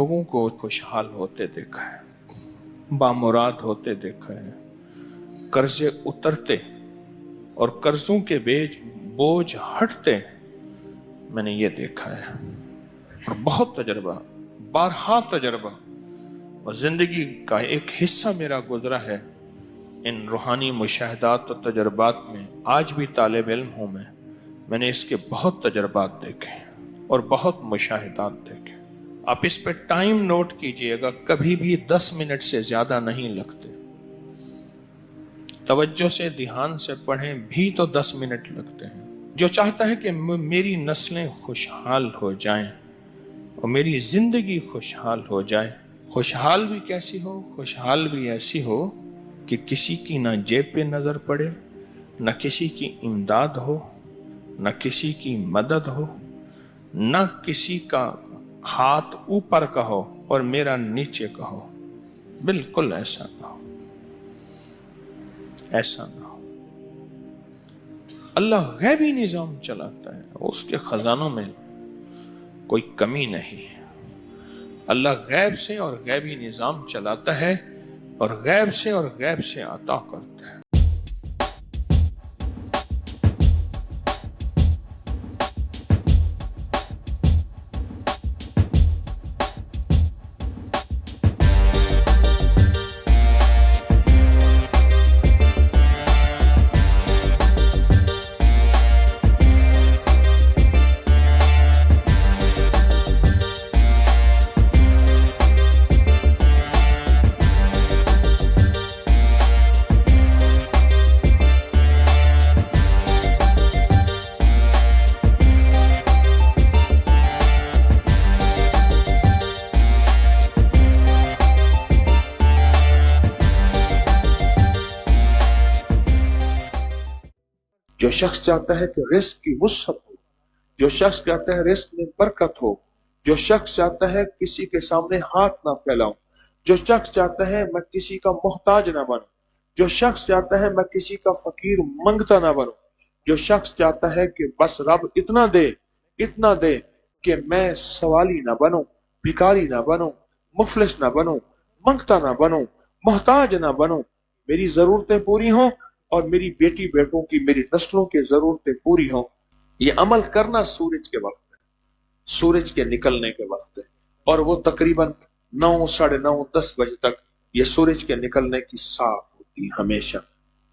लोगों को खुशहाल होते देखा है, बामुराद होते देखा है, कर्जे उतरते और कर्जों के बोझ हटते मैंने ये देखा है। और बहुत तजर्बा, बारहा तजर्बा और जिंदगी का एक हिस्सा मेरा गुजरा है इन रूहानी मुशाहदात और तजर्बात में। आज भी तालिब इल्म हूँ मैंने इसके बहुत तजर्बात देखे और बहुत मुशाहदात देखे। आप इस पे टाइम नोट कीजिएगा, कभी भी 10 मिनट से ज्यादा नहीं लगते। तवज्जो से ध्यान से पढ़ें भी तो 10 मिनट लगते हैं। जो चाहता है कि मेरी नस्लें खुशहाल हो जाएं और मेरी जिंदगी खुशहाल हो जाए, खुशहाल भी कैसी हो? खुशहाल भी ऐसी हो कि किसी की ना जेब पे नजर पड़े, न किसी की इमदाद हो, न किसी की मदद हो, न किसी का हाथ ऊपर का हो और मेरा नीचे का हो। बिल्कुल ऐसा ना हो, ऐसा ना हो। अल्लाह गैबी निजाम चलाता है, उसके खजानों में कोई कमी नहीं है। अल्लाह गैब से और गैबी निजाम चलाता है और गैब से अता करता है। जो शख्स चाहता है कि रिस्क की वुसअत हो, जो शख्स चाहता है रिस्क में बरकत हो, जो शख्स चाहता है किसी के सामने हाथ ना फैलाऊं, जो शख्स चाहता है मैं किसी का मोहताज ना बनूं, जो शख्स चाहता है मैं किसी का फकीर मंगता ना बनूं, जो शख्स चाहता है कि बस रब इतना दे कि मैं सवाली ना बनूं, भिखारी ना बनूं, मुफलिस ना बनूं, मंगता ना बनूं, मोहताज ना बनूं, मेरी जरूरतें पूरी हों और मेरी बेटी बेटों की, मेरी नस्लों की जरूरतें पूरी हों। ये अमल करना सूरज के वक्त है, सूरज के निकलने के वक्त है, और वो तकरीबन 9, 9:30, 10 बजे तक ये सूरज के निकलने की साख होती है हमेशा।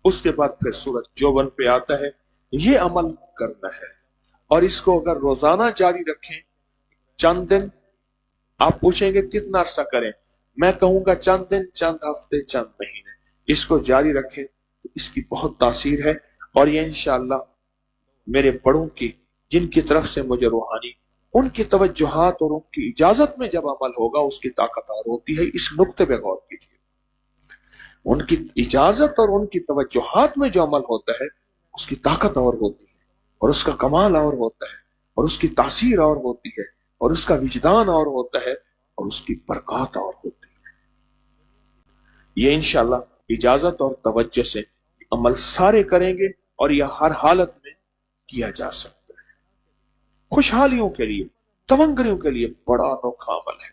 उसके बाद फिर सूरज जोबन पे आता है। ये अमल करना है और इसको अगर रोजाना जारी रखें, चंद दिन, आप पूछेंगे कितना अरसा करें, मैं कहूंगा चंद दिन, चंद हफ्ते, चंद महीने, इसको जारी रखें तो इसकी बहुत तासीर है। और ये इंशाअल्लाह मेरे बड़ों की, जिनकी तरफ से मुझे रूहानी, उनकी तवज्जुहात और उनकी इजाजत में जब अमल होगा उसकी ताकत और होती है। इस नुक्ते पे गौर कीजिए, उनकी इजाजत और उनकी तवज्जुहात में जो अमल होता है उसकी ताकत और होती है, और उसका कमाल और होता है, और उसकी तासीर और होती है, और उसका विजदान और होता है, और उसकी बरकत और होती है। ये इंशाअल्लाह इजाजत और तवज्जो से अमल सारे करेंगे और यह हर हालत में किया जा सकता है। खुशहालियों के लिए, तमंगरियों के लिए बड़ा अनोखा अमल है।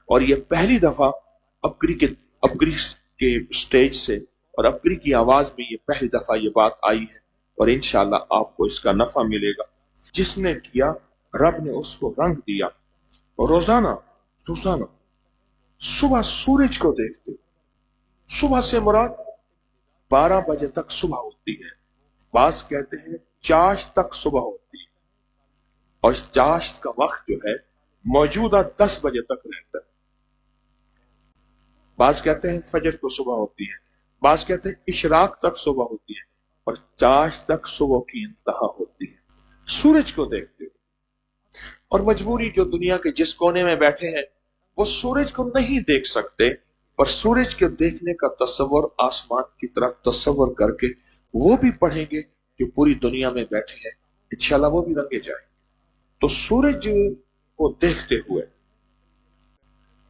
और यह पहली दफा अपगरी के स्टेज से और अपगरी की आवाज में ये पहली दफा ये बात आई है, और इंशाअल्लाह आपको इसका नफा मिलेगा। जिसने किया रब ने उसको रंग दिया। और रोजाना सुबह सूरज को देखते, सुबह से मुराद 12 बजे तक सुबह होती है, बास कहते हैं चाश तक सुबह होती है, और चाश का वक्त जो है मौजूदा 10 बजे तक रहता है। बास कहते हैं फजर को सुबह होती है, बास कहते हैं इशराक तक सुबह होती है, और चाश तक सुबह की इंतहा होती है। सूरज को देखते हो, और मजबूरी जो दुनिया के जिस कोने में बैठे हैं वो सूरज को नहीं देख सकते, पर सूरज के देखने का तस्वर आसमान की तरफ तस्वर करके वो भी पढ़ेंगे जो पूरी दुनिया में बैठे हैं, इंशाल्लाह वो भी रंगे जाए। तो सूरज को देखते हुए,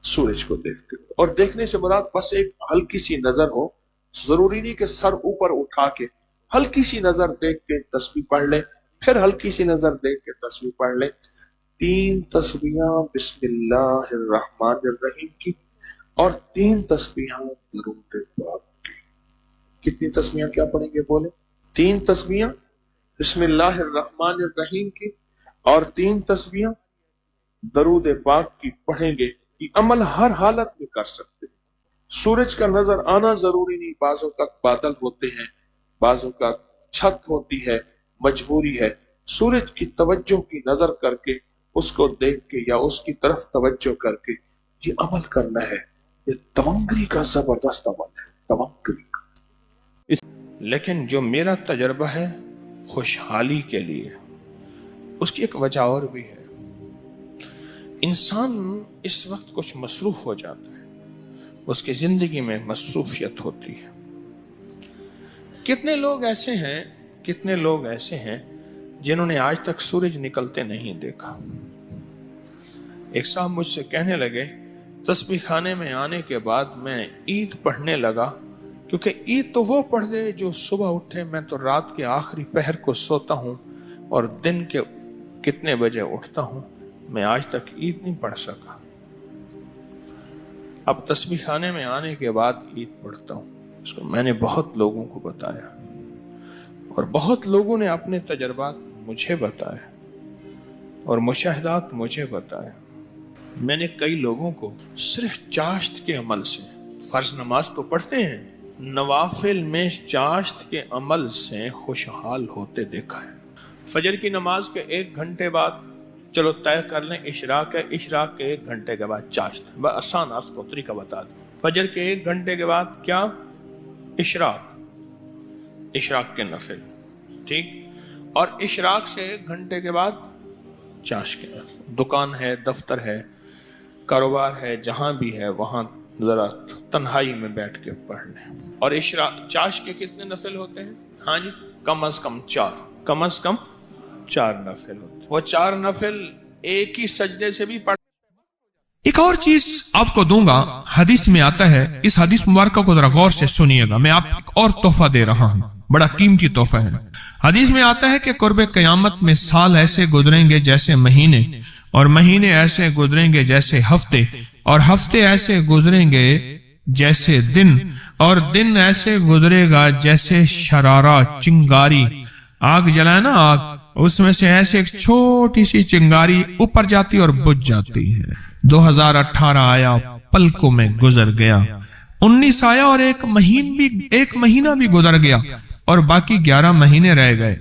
सूरज को देखते हुए, और देखने से मुराद बस एक हल्की सी नजर हो, जरूरी नहीं कि सर ऊपर उठा के हल्की सी नजर देख के तस्बीह पढ़ ले, फिर हल्की सी नजर देख के तस्बीह पढ़ ले। 3 तस्बीहां बिस्मिल्लाहिर्रहमानिर्रहीम की और 3 तस्बीहां दरूद पाक की। कितनी तस्बीहां क्या पढ़ेंगे बोले? 3 तस्बीहां बिस्मिल्लाहिर्रहमानिर्रहीम की और 3 तस्बीहां दरूद पाक की पढ़ेंगे। ये अमल हर हालत में कर सकते हैं। सूरज का नजर आना जरूरी नहीं, बाजों का बादल होते हैं, बाजों का छत होती है, मजबूरी है। सूरज की तवज्जो की नजर करके, उसको देख के या उसकी तरफ तवज्जो करके ये अमल करना है। ये तवंगरी का जबरदस्त अमल है, तवंगरी का। लेकिन जो मेरा तजर्बा है खुशहाली के लिए, उसकी एक वजह और भी है। इंसान इस वक्त कुछ मसरूफ हो जाता है, उसकी जिंदगी में मसरूफियत होती है। कितने लोग ऐसे हैं जिन्होंने आज तक सूरज निकलते नहीं देखा। एक साहब मुझसे कहने लगे, तस्बीह खाने में आने के बाद मैं ईद पढ़ने लगा, क्योंकि ईद तो वो पढ़ दे जो सुबह उठे। मैं तो रात के आखिरी पहर को सोता हूँ और दिन के कितने बजे उठता हूँ। मैं आज तक ईद नहीं पढ़ सका। अब तस्बीह खाने में आने के बाद ईद पढ़ता हूँ। इसको मैंने बहुत लोगों को बताया और बहुत लोगों ने अपने तजर्बात मुझे बताए और मुशाहिदात मुझे बताए। मैंने कई लोगों को सिर्फ चाश्त के अमल से, फर्ज नमाज तो पढ़ते हैं, नवाफिल में चाश्त के अमल से खुशहाल होते देखा है। फजर की नमाज के 1 घंटे बाद चलो तय कर लें इशराक है, इशराक के 1 घंटे के बाद चाश्त। बस आसान आपको तरीका बता दूं। फजर के 1 घंटे के बाद क्या? इशराक के नफिल, ठीक। और इशराक से 1 घंटे के बाद चाश्त के। दुकान है, दफ्तर है, कारोबार है, जहां भी है वहां जरा तन्हाई में बैठ के पढ़ लें। और चाश्त के कितने नफिल होते हैं? हाँ जी, कम से कम 4 नफिल होते हैं। वो 4 नफिल एक ही सजदे से भी पढ़। एक और चीज आपको दूंगा, हदीस में आता है, इस हदीस मुबारक को जरा गौर से सुनिएगा। मैं आपको एक और तोहफा दे रहा हूं, बड़ा कीमती तोहफा है। हदीस में आता है कि कुर्बे क़यामत में साल ऐसे गुजरेंगे जैसे महीने, और महीने ऐसे गुजरेंगे जैसे हफ्ते, और हफ्ते ऐसे गुजरेंगे जैसे दिन, और दिन ऐसे गुजरेगा जैसे शरारा, चिंगारी। आग जलाए ना, आग, उसमें से ऐसे एक छोटी सी चिंगारी ऊपर जाती और बुझ जाती है। 2018 आया, पलकों में गुजर गया। 19 आया और एक महीना भी गुजर गया और बाकी 11 महीने रह गए,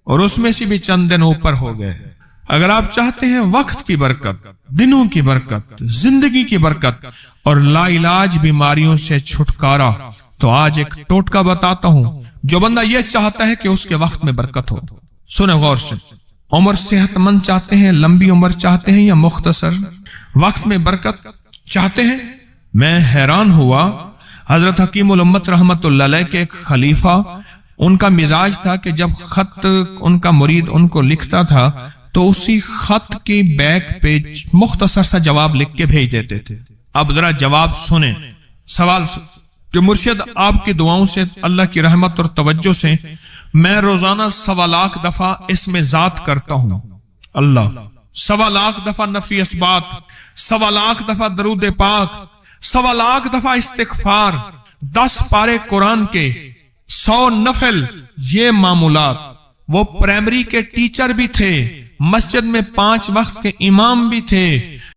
और उसमें से भी चंद दिन ऊपर हो गए। अगर आप चाहते हैं वक्त की बरकत, दिनों की बरकत, जिंदगी की बरकत और लाइलाज बीमारियों से छुटकारा, तो आज एक टोटका बताता हूं। जो बंदा यह चाहता है कि उसके वक्त में बरकत हो, सुने गौर से। उम्र सेहतमंद चाहते हैं, लंबी उम्र चाहते हैं या मुख्तसर? वक्त में बरकत चाहते हैं? मैं हैरान हुआ, हजरत हकीमुल उम्मत रहमतुल्लाह अलैह के एक खलीफा, उनका मिजाज था कि जब खत उनका मुरीद उनको लिखता था तो उसी खत की बैक पे मुख्तसर सा जवाब लिख के भेज देते थे। अब जरा जवाब सुने, सवाल कि मुर्शिद आपकी दुआओं से, अल्लाह की रहमत और तवज्जो से मैं रोजाना 1.25 लाख दफा इसमें जात करता हूं अल्लाह, 1.25 लाख दफा नफी असबात, 1.25 लाख दफा दरूद पाक, 1.25 लाख दफा इस्तिगफार, 10 पारे कुरान के, 100 नफल। ये मामूलात। वो प्राइमरी के टीचर भी थे, मस्जिद में 5 वक्त के इमाम भी थे,